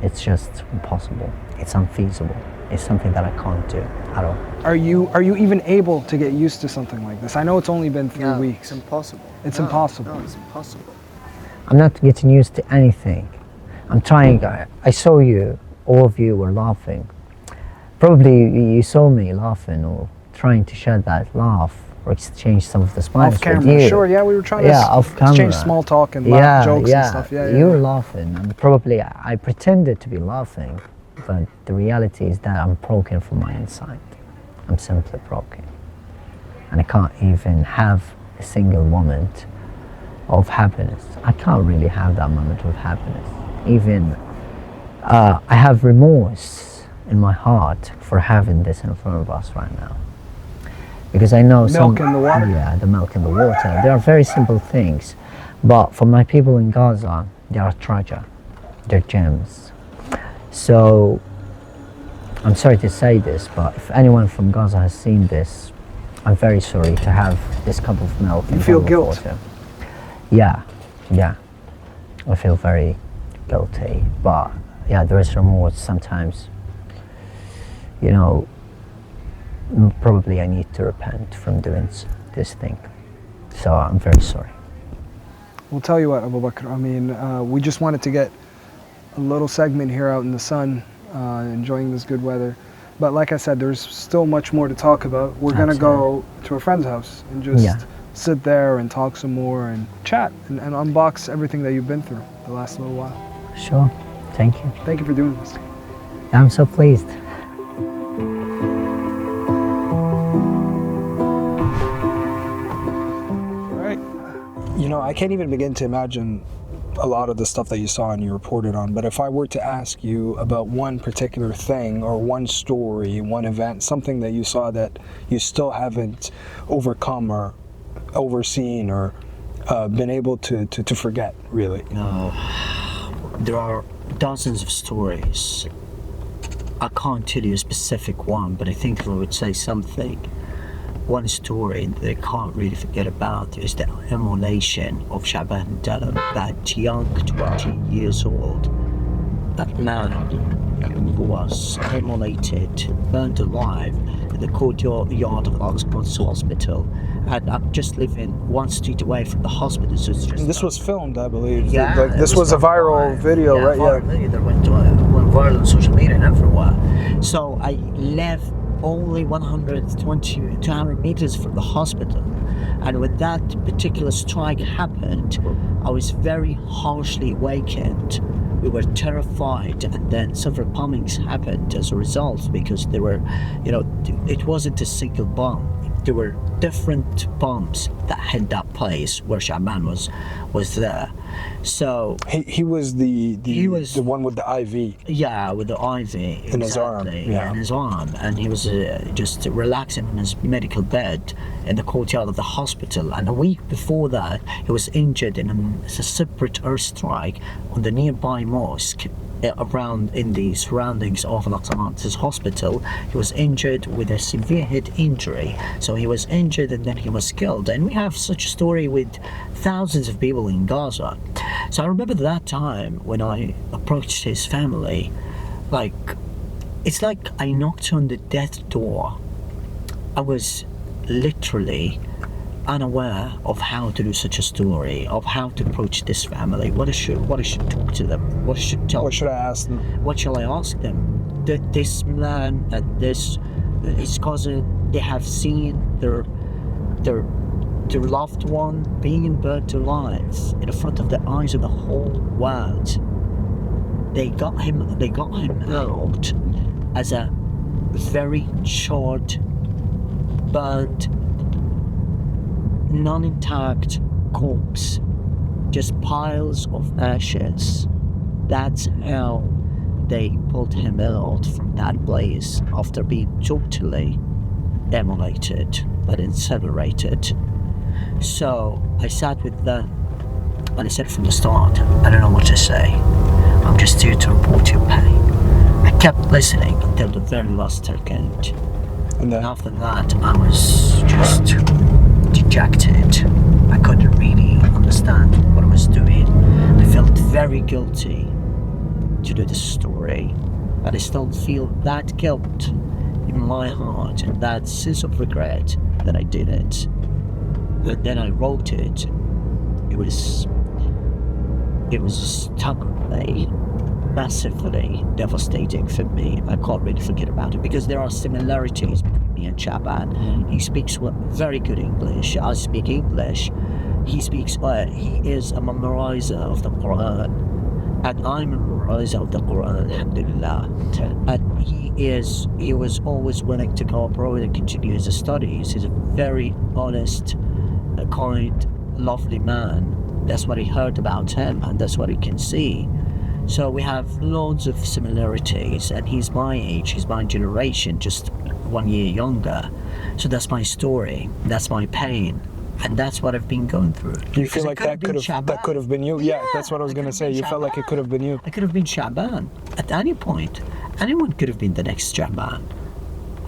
Speaker 1: it's just impossible. It's unfeasible. It's something that I can't do at all.
Speaker 2: Are you even able to get used to something like this? I know it's only been 3 weeks.
Speaker 1: It's impossible.
Speaker 2: It's impossible.
Speaker 1: No, it's impossible. I'm not getting used to anything. I'm trying. I saw you, all of you were laughing. Probably you saw me laughing or trying to share that laugh or exchange some of the smiles
Speaker 2: Off camera,
Speaker 1: with you.
Speaker 2: sure. Yeah, we were trying
Speaker 1: off
Speaker 2: to exchange
Speaker 1: camera.
Speaker 2: small talk and laugh jokes and stuff. Yeah,
Speaker 1: you were laughing, and probably I pretended to be laughing, but the reality is that I'm broken from my inside. I'm simply broken, and I can't even have a single moment of happiness. I can't really have that moment of happiness. Even I have remorse in my heart for having this in front of us right now. Because I know
Speaker 2: Milk in the water.
Speaker 1: Yeah, the milk in the water. They are very simple things, but for my people in Gaza, they are treasure. They're gems. So I'm sorry to say this, but if anyone from Gaza has seen this, I'm very sorry to have this cup of milk.
Speaker 2: You
Speaker 1: and
Speaker 2: feel
Speaker 1: bottle of
Speaker 2: guilt?
Speaker 1: water. Yeah. I feel very guilty, but yeah, there is remorse sometimes. You know, probably I need to repent from doing this thing. So I'm very sorry.
Speaker 2: We'll tell you what, Abubaker. I mean, we just wanted to get a little segment here out in the sun, enjoying this good weather. But like I said, there's still much more to talk about. We're going to go to a friend's house and just sit there and talk some more and chat and unbox everything that you've been through the last little while.
Speaker 1: Sure. Thank you.
Speaker 2: Thank you for doing this.
Speaker 1: I'm so pleased.
Speaker 2: Right. You know, I can't even begin to imagine
Speaker 3: a lot of the stuff that you saw and you reported on, but if I were to ask you about one particular thing or one story, one event, something that you saw that you still haven't overcome or overseen or been able to forget, really.
Speaker 1: No, there are dozens of stories. I can't tell you a specific one, but I think if I would say something, one story that I can't really forget about is the immolation of Shaban Dalam, that young 20 years old, that man who was immolated, burned alive in the courtyard of Oxford's hospital. And I'm just living one street away from the hospital. So it's just
Speaker 3: This was filmed, I believe.
Speaker 1: Yeah,
Speaker 3: Like, this
Speaker 1: it
Speaker 3: was a viral video,
Speaker 1: yeah,
Speaker 3: right?
Speaker 1: Viral video that went viral on social media and everywhere. So I left only 120, 200 meters from the hospital. And when that particular strike happened, I was very harshly awakened. We were terrified, and then several bombings happened as a result, because there were, it wasn't a single bomb. There were different bombs that hit that place where Shaban was there. So
Speaker 3: He was the one with the IV.
Speaker 1: yeah, with the IV
Speaker 3: In his arm, yeah.
Speaker 1: in his arm, and he was just relaxing in his medical bed in the courtyard of the hospital. And a week before that, he was injured in a separate airstrike on the nearby mosque around in the surroundings of Al-Aqsa's hospital. He was injured with a severe head injury. So he was injured and then he was killed. And we have such a story with thousands of people in Gaza. So I remember that time when I approached his family, it's like I knocked on the death door. I was literally unaware of how to do such a story, of how to approach this family, what I should talk to them, what I should tell them.
Speaker 3: What should I ask them?
Speaker 1: What shall I ask them? That this man and his cousin, they have seen their loved one being burnt alive in front of the eyes of the whole world. They got him out as a very charred, burnt, non-intact corpse, just piles of ashes. That's how they pulled him out from that place after being totally immolated and incinerated. So I sat with them and I said from the start, I don't know what to say. I'm just here to report your pain. I kept listening until the very last second. And after that, I was just dejected. I couldn't really understand what I was doing. I felt very guilty to do this story, but I still feel that guilt in my heart and that sense of regret that I did it. But then I wrote it. It was stubbornly, massively devastating for me. I can't really forget about it because there are similarities between me and Shaban. He speaks very good English. I speak English. He is a memorizer of the Quran, and I'm a memorizer of the Quran, alhamdulillah. And he was always willing to go abroad and continue his studies. He's a very honest, kind, lovely man. That's what he heard about him, and that's what he can see. So we have loads of similarities, and he's my age, he's my generation, just 1 year younger. So that's my story, that's my pain, and that's what I've been going through.
Speaker 3: You feel like that could have been you? Yeah, that's what I was going to say. You felt like it could have been you.
Speaker 1: I could have been Shaban at any point. Anyone could have been the next Shaban.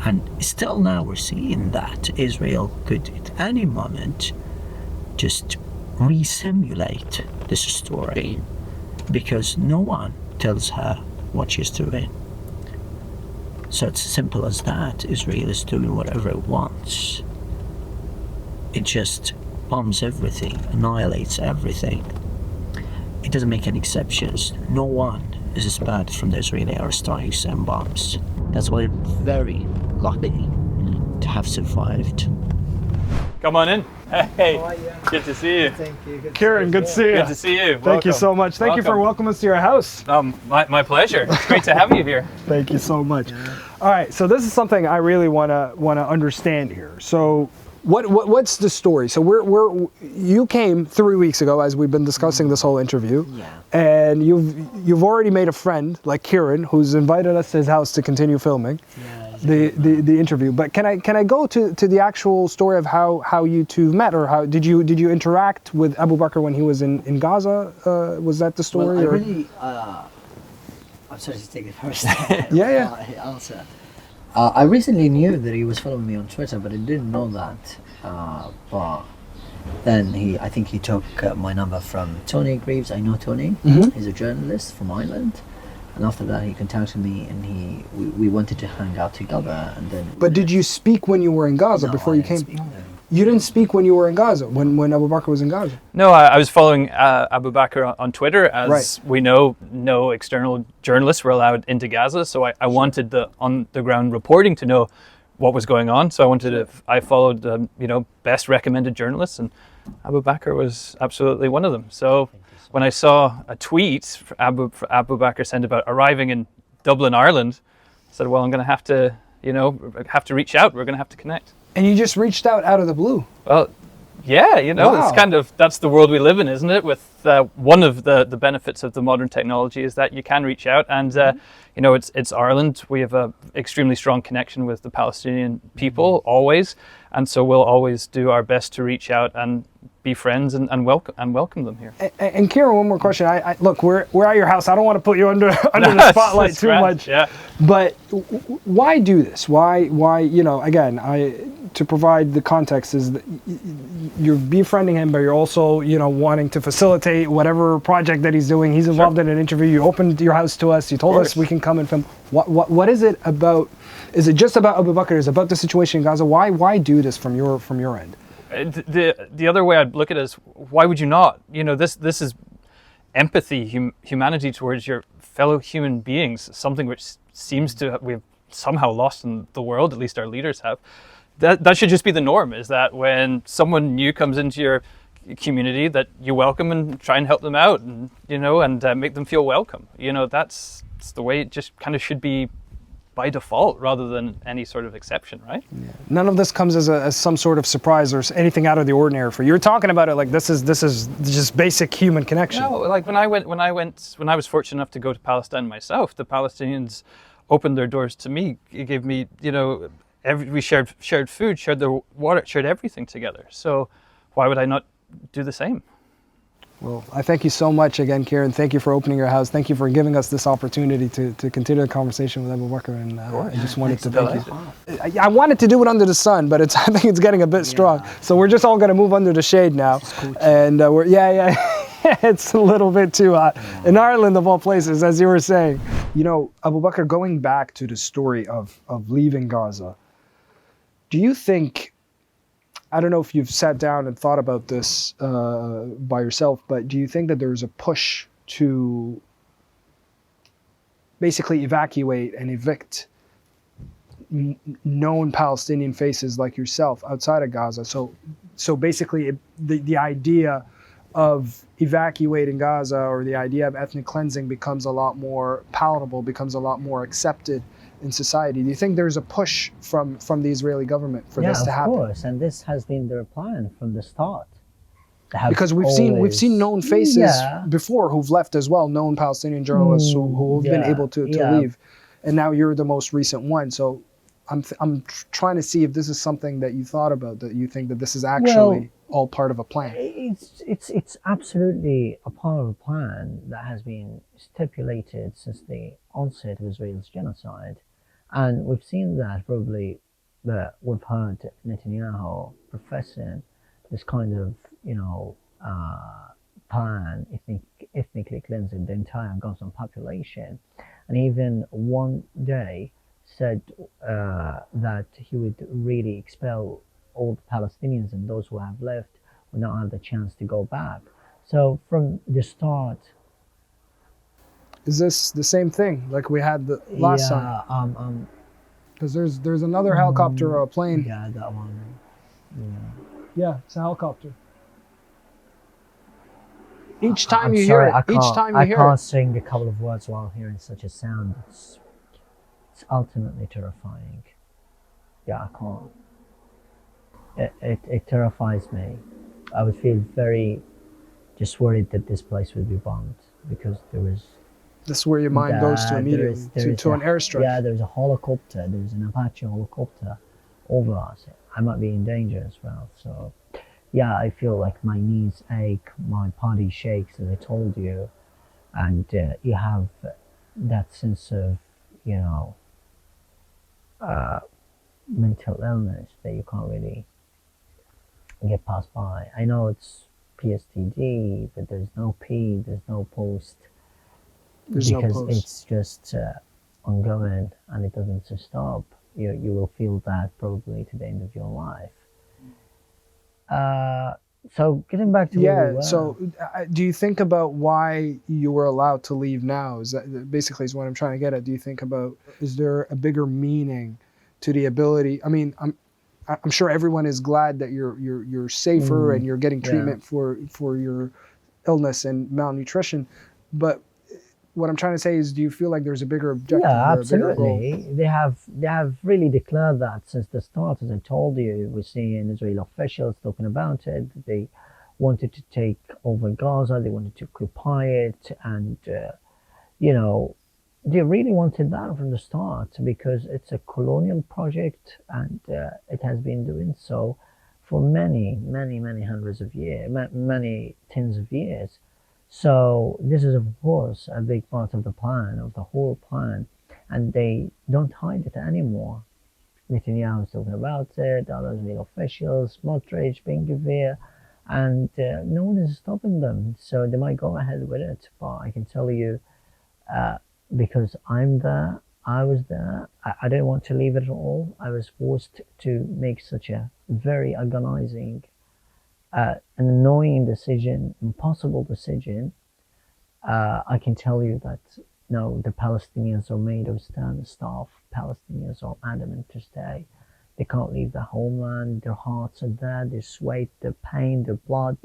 Speaker 1: And still now we're seeing that Israel could at any moment just re-simulate this story, because no one tells her what she's doing. So it's as simple as that. Israel is doing whatever it wants. It just bombs everything, annihilates everything. It doesn't make any exceptions. No one is spared from the Israeli airstrikes and bombs. That's why I'm very lucky to have survived.
Speaker 4: Come on in. Hey, good to see you.
Speaker 5: Thank you.
Speaker 3: Kieran, good to see you.
Speaker 4: Good to see you.
Speaker 3: Thank you so much. Thank you for welcoming us to your house.
Speaker 4: My pleasure. It's great to have you here.
Speaker 3: Thank you so much. All right, so this is something I really want to understand here. So
Speaker 2: What's the story? So you came 3 weeks ago, as we've been discussing this whole interview, and you've already made a friend like Kieran, who's invited us to his house to continue filming the interview. But can I go to the actual story of how you two met, or how did you interact with Abubaker when he was in Gaza? Was that the story?
Speaker 1: Well, I really, I'm sorry to take it first. Answer. I recently knew that he was following me on Twitter, but I didn't know that. But then I think he took my number from Tony Greaves. I know Tony. He's a journalist from Ireland. And after that, he contacted me, and we wanted to hang out together. And then.
Speaker 2: But did you speak when you were in Gaza before you came? You didn't speak when you were in Gaza, when Abubaker was in Gaza?
Speaker 4: No, I was following Abubaker on Twitter. As we know, no external journalists were allowed into Gaza, so I wanted the on-the-ground reporting to know what was going on. So I followed best recommended journalists, and Abubaker was absolutely one of them. So when I saw a tweet Abubaker sent about arriving in Dublin, Ireland, I said, well, I'm going to have to reach out. We're going to have to connect.
Speaker 2: And you just reached out of the blue.
Speaker 4: Well, yeah, it's that's the world we live in, isn't it? With one of the benefits of the modern technology is that you can reach out, and it's Ireland. We have a extremely strong connection with the Palestinian people always, and so we'll always do our best to reach out and be friends and welcome them here.
Speaker 2: And Kieran, one more question. I look, we're at your house. I don't want to put you under the spotlight too much.
Speaker 4: Yeah.
Speaker 2: But why do this? Why? Again, to provide the context is that you're befriending him, but you're also wanting to facilitate whatever project that he's doing. He's involved in an interview. You opened your house to us. You told us we can come and film. What is it about? Is it just about Abubaker? Is it about the situation in Gaza? Why do this from your end?
Speaker 4: The other way I'd look at it is, why would you not? This is empathy, humanity towards your fellow human beings, something which seems to we've somehow lost in the world, at least our leaders have. That should just be the norm, is that when someone new comes into your community, that you welcome and try and help them out, and make them feel welcome. That's the way it just kind of should be by default, rather than any sort of exception, right?
Speaker 2: Yeah. None of this comes as some sort of surprise or anything out of the ordinary for you. You're talking about it like this is just basic human connection.
Speaker 4: No, like when I was fortunate enough to go to Palestine myself, the Palestinians opened their doors to me. It gave me, we shared food, shared their water, shared everything together. So why would I not do the same?
Speaker 2: Well, I thank you so much again, Kieran. Thank you for opening your house. Thank you for giving us this opportunity to continue the conversation with Abubaker. And I just wanted to thank you. I wanted to do it under the sun, but I think it's getting a bit strong. So we're just all going to move under the shade now. And it's a little bit too hot. In Ireland, of all places, as you were saying. Abubaker, going back to the story of leaving Gaza, do you think, I don't know if you've sat down and thought about this by yourself, but do you think that there's a push to basically evacuate and evict known Palestinian faces like yourself outside of Gaza? So basically the idea of evacuating Gaza, or the idea of ethnic cleansing, becomes a lot more palatable, becomes a lot more accepted in society. Do you think there's a push from the Israeli government for this to happen?
Speaker 1: Yeah, of course, and this has been their plan from the start.
Speaker 2: Because we've seen known faces before who've left as well, known Palestinian journalists who've been able to leave, and now you're the most recent one. So I'm trying to see if this is something that you thought about, that you think that this is actually all part of a plan.
Speaker 1: It's absolutely a part of a plan that has been stipulated since the onset of Israel's genocide. And we've seen that probably, we've heard Netanyahu professing this kind of, plan, ethnically cleansing the entire Gazan population. And even one day said that he would really expel all the Palestinians, and those who have left will not have the chance to go back. So from the start...
Speaker 2: Is this the same thing like we had the last time? Because there's another helicopter or a plane.
Speaker 1: Yeah, that one.
Speaker 2: Yeah, it's a helicopter. Each time you hear it, I
Speaker 1: can't sing a couple of words while hearing such a sound. It's ultimately terrifying. Yeah, I can't. it terrifies me. I would feel very just worried that this place would be bombed because there is
Speaker 2: That's where your mind goes to immediately, to an airstrike.
Speaker 1: Yeah, there's a helicopter, there's an Apache helicopter over us. I might be in danger as well. So, yeah, I feel like my knees ache, my body shakes, as I told you, and you have that sense of, you know, mental illness that you can't really get passed by. I know it's PSTD, but there's no P, there's no post, because it's just ongoing and it doesn't just stop. You will feel that probably to the end of your life. So getting back to where we were.
Speaker 2: So do you think about why you were allowed to leave now? Is that basically is what I'm trying to get at? Do you think about, is there a bigger meaning to the ability? I mean, I'm sure everyone is glad that you're safer and you're getting treatment for your illness and malnutrition, but what I'm trying to say is, do you feel like there's a bigger objective?
Speaker 1: Yeah,
Speaker 2: or a bigger goal?
Speaker 1: absolutely. They have really declared that since the start. As I told you, we're seeing Israeli officials talking about it. They wanted to take over Gaza. They wanted to occupy it, and you know, they really wanted that from the start because it's a colonial project, and it has been doing so for many hundreds of years, many tens of years. So this is, of course, a big part of the plan, of the whole plan, and they don't hide it anymore. Netanyahu is talking about it, other Israeli officials, Smotrich, Ben-Gvir, and no one is stopping them. So they might go ahead with it, but I can tell you, because I'm there, I was there, I didn't want to leave it at all. I was forced to make such a very agonizing, an annoying decision, impossible decision. I can tell you that no, the Palestinians are made of stern stuff. Palestinians are adamant to stay. They can't leave their homeland. Their hearts are there. Their sweat, their pain, their blood.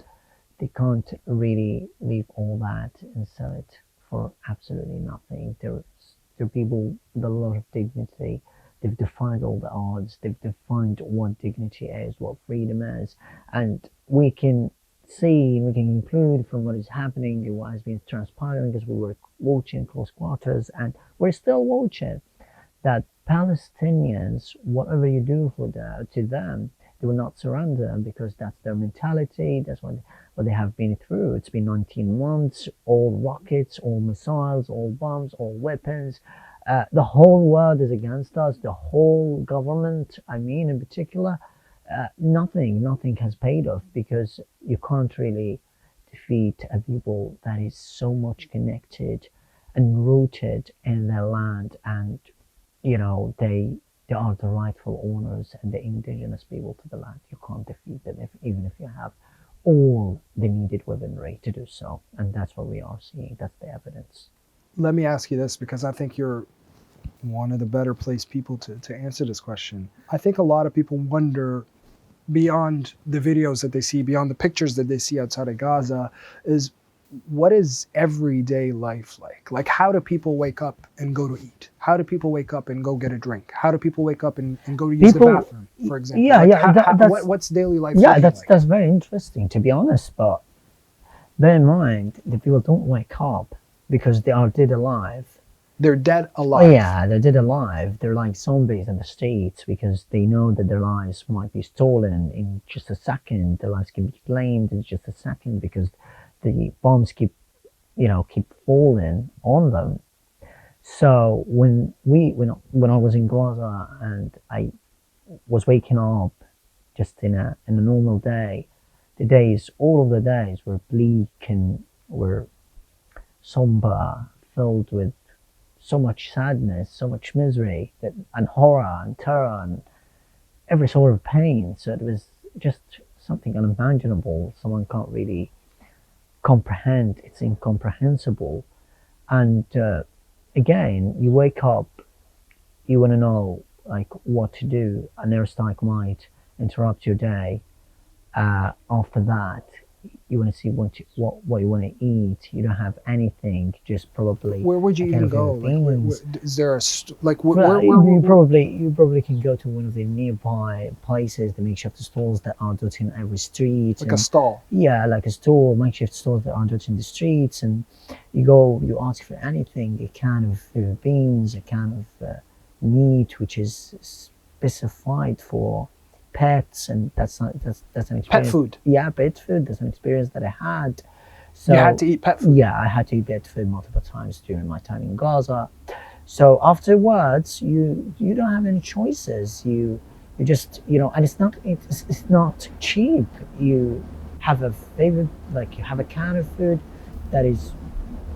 Speaker 1: They can't really leave all that and sell it for absolutely nothing. They're people with a lot of dignity. They've defined all the odds. They've defined what dignity is, what freedom is. And we can see, we can conclude from what is happening, what has been transpiring, because we were watching close quarters, and we're still watching, that Palestinians, whatever you do to them, they will not surrender, because that's their mentality. That's what they have been through. It's been 19 months, all rockets, all missiles, all bombs, all weapons. The whole world is against us. The whole government, I mean, in particular, nothing has paid off, because you can't really defeat a people that is so much connected and rooted in their land, and you know, they are the rightful owners and the indigenous people to the land. You can't defeat them even if you have all the needed weaponry to do so. And that's what we are seeing. That's the evidence.
Speaker 2: Let me ask you this, because I think you're one of the better placed people to answer this question. I think a lot of people wonder, beyond the videos that they see, beyond the pictures that they see outside of Gaza, is what is everyday life like? Like, how do people wake up and go to eat? How do people wake up and go get a drink? How do people wake up and go to use the bathroom, for example? What's daily life like?
Speaker 1: That's very interesting, to be honest. But bear in mind, the people don't wake up because they are dead alive.
Speaker 2: They're dead alive.
Speaker 1: Yeah, they're dead alive. They're like zombies in the streets because they know that their lives might be stolen in just a second. Their lives can be claimed in just a second because the bombs keep falling on them. So when I was in Gaza and I was waking up just in a normal day, all of the days were bleak and were somber, filled with so much sadness, so much misery, and horror and terror and every sort of pain. So it was just something unimaginable. Someone can't really comprehend. It's incomprehensible. And again, you wake up, you want to know like what to do. An airstrike might interrupt your day. After that, you want to see what you want to eat. You don't have anything, just probably
Speaker 2: Where would you
Speaker 1: a can
Speaker 2: even
Speaker 1: of
Speaker 2: go?
Speaker 1: your beans.
Speaker 2: Is there a
Speaker 1: Well, you probably can go to one of the nearby places, the makeshift stores that are dotting every street.
Speaker 2: like a stall?
Speaker 1: Yeah, like a store, makeshift stores that are dotting the streets, and you go, you ask for anything, a can of beans, a can of meat, which is specified for pets, and that's an experience.
Speaker 2: Pet food.
Speaker 1: Yeah, pet food. That's an experience that I had. So
Speaker 2: You had to eat pet food.
Speaker 1: yeah, I had to eat pet food multiple times during my time in Gaza. So afterwards, you don't have any choices. You just, and it's not cheap. You have a favorite, like you have a can of food that is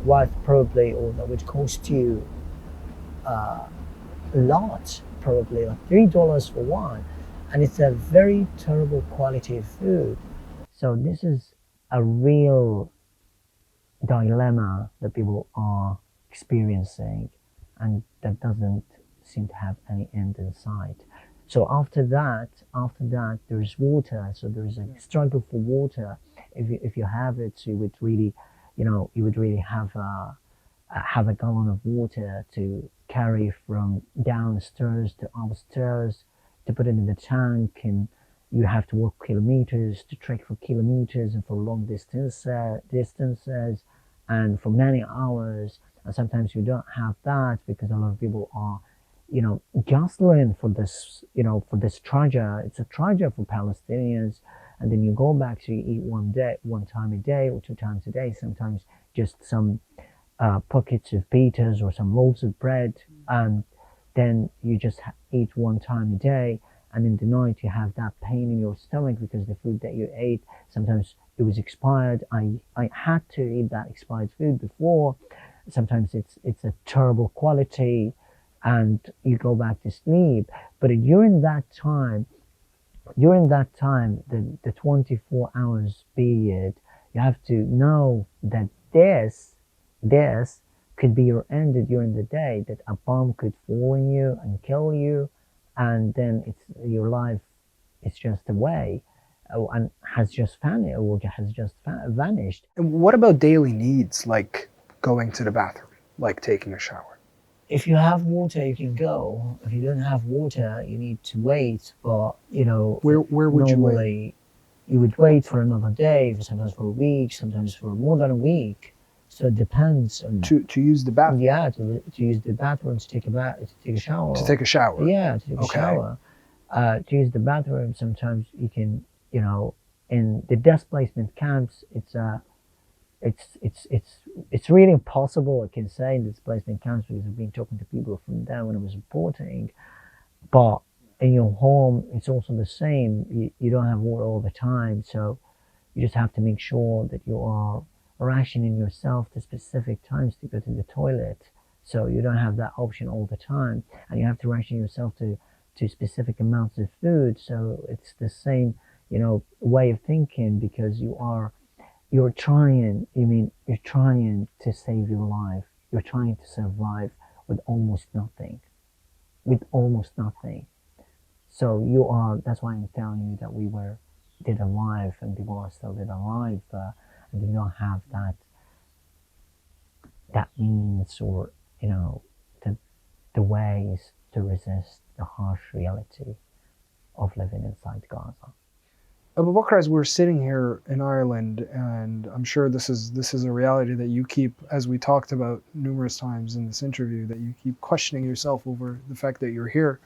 Speaker 1: worth probably, or that would cost you a lot, probably like $3 for one, and it's a very terrible quality of food. So this is a real dilemma that people are experiencing, and that doesn't seem to have any end in sight. So after that, there's water. So there's a struggle for water. If you have it, you would really, you would really have a gallon of water to carry from downstairs to upstairs to put it in the tank, and you have to walk kilometers to trek for kilometers and for long distances and for many hours. And sometimes you don't have that because a lot of people are, jostling for this, for this treasure. It's a treasure for Palestinians. And then you go back, so you eat one time a day or 2 times a day, sometimes just some pockets of pitas or some loaves of bread, and then you just eat 1 time a day. And in the night you have that pain in your stomach because the food that you ate, sometimes it was expired. I had to eat that expired food before. Sometimes it's a terrible quality, and you go back to sleep. But during that time, the 24 hours period, you have to know that this could be your end during the day, that a bomb could fall on you and kill you, and then your life is just away, and has just vanished.
Speaker 2: And what about daily needs, like going to the bathroom, like taking a shower?
Speaker 1: If you have water, you can go. If you don't have water, you need to wait. But
Speaker 2: Where would you wait?
Speaker 1: normally you would wait for another day, sometimes for a week, sometimes for more than a week. So it depends on
Speaker 2: To use the bathroom?
Speaker 1: yeah, to use the bathroom, to take a shower.
Speaker 2: To take a shower?
Speaker 1: Yeah, to take a
Speaker 2: Okay.
Speaker 1: shower. To use the bathroom, sometimes you can, in the displacement camps, it's really impossible, I can say, in displacement camps, because I've been talking to people from there when I was reporting. But in your home, it's also the same. You don't have water all the time, so you just have to make sure that you are rationing yourself to specific times to go to the toilet. So you don't have that option all the time, and you have to ration yourself to specific amounts of food. So it's the same, way of thinking, because you're trying to save your life. You're trying to survive with almost nothing. So that's why I'm telling you that we were dead alive, and people are still dead alive, and they don't have that means, or, the ways to resist the harsh reality of living inside Gaza.
Speaker 2: Abubaker, as we're sitting here in Ireland, and I'm sure this is a reality that you keep, as we talked about numerous times in this interview, that you keep questioning yourself over the fact that you're here.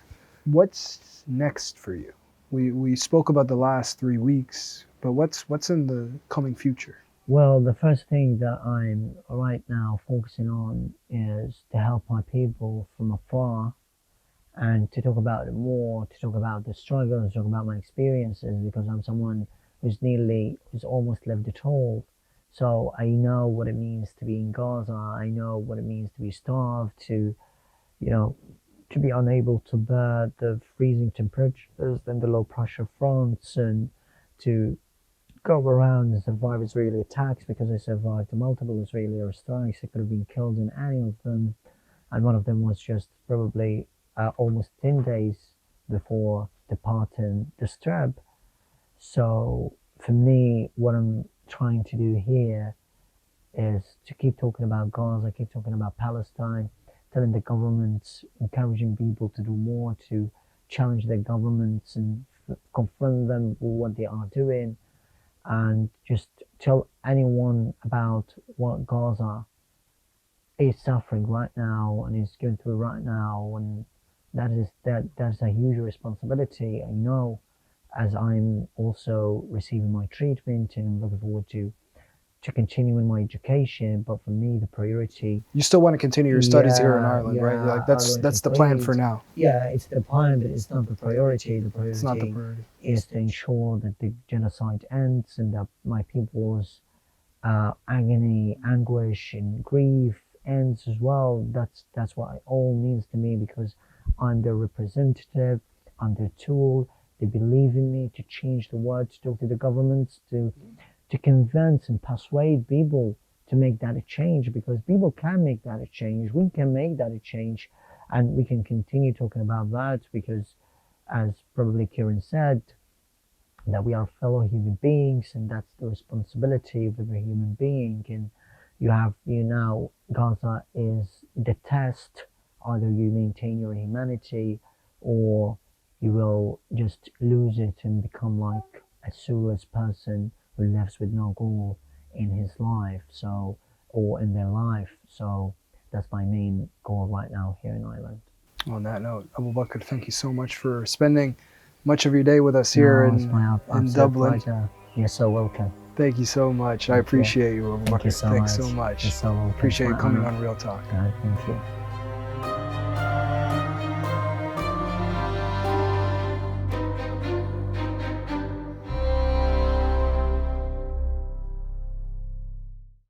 Speaker 2: What's next for you? We spoke about the last 3 weeks, but what's in the coming future?
Speaker 1: Well, the first thing that I'm right now focusing on is to help my people from afar, and to talk about it more, to talk about the struggles, to talk about my experiences, because I'm someone who's almost lived it all. So I know what it means to be in Gaza. I know what it means to be starved, to be unable to bear the freezing temperatures and the low pressure fronts, and to go around and survive Israeli attacks, because I survived multiple Israeli airstrikes. I could have been killed in any of them, and one of them was just probably almost 10 days before departing the Strip. So for me, what I'm trying to do here is to keep talking about Gaza, keep talking about Palestine, telling the governments, encouraging people to do more, to challenge their governments and confront them with what they are doing, and just tell anyone about what Gaza is suffering right now and is going through right now. And that's a huge responsibility. I know, as I'm also receiving my treatment and looking forward to continuing my education. But for me, the priority.
Speaker 3: You still want to continue your studies here in
Speaker 1: Yeah,
Speaker 3: Ireland, right?
Speaker 1: yeah,
Speaker 3: Like that's
Speaker 1: I wanna
Speaker 3: the plan
Speaker 1: complete.
Speaker 3: for now.
Speaker 1: Yeah, it's the plan, but it's not the priority. The priority
Speaker 3: It's not the priority.
Speaker 1: is to ensure that the genocide ends and that my people's agony, anguish, and grief ends as well. That's what it all means to me, because I'm their representative, I'm their tool. They believe in me to change the world, to talk to the governments, to convince and persuade people to make that a change, because people can make that a change. We can make that a change, and we can continue talking about that, because as probably Kieran said, that we are fellow human beings, and that's the responsibility of every human being. And Gaza is the test. Either you maintain your humanity, or you will just lose it and become like a soulless person who lives with no goal in his life, or in their life. So that's my main goal right now here in Ireland.
Speaker 3: On that note, Abubaker, thank you so much for spending much of your day with us here
Speaker 1: It's my
Speaker 3: in
Speaker 1: absolute
Speaker 3: Dublin.
Speaker 1: pleasure. You're so welcome.
Speaker 3: Thank you so much. I
Speaker 1: Thank you.
Speaker 3: appreciate you, Abubakar.
Speaker 1: Thank you so
Speaker 3: Thanks
Speaker 1: much.
Speaker 3: so much.
Speaker 1: You're so welcome.
Speaker 3: Appreciate you
Speaker 1: It's my
Speaker 3: coming
Speaker 1: honor.
Speaker 3: on Real Talk.
Speaker 1: Thank you.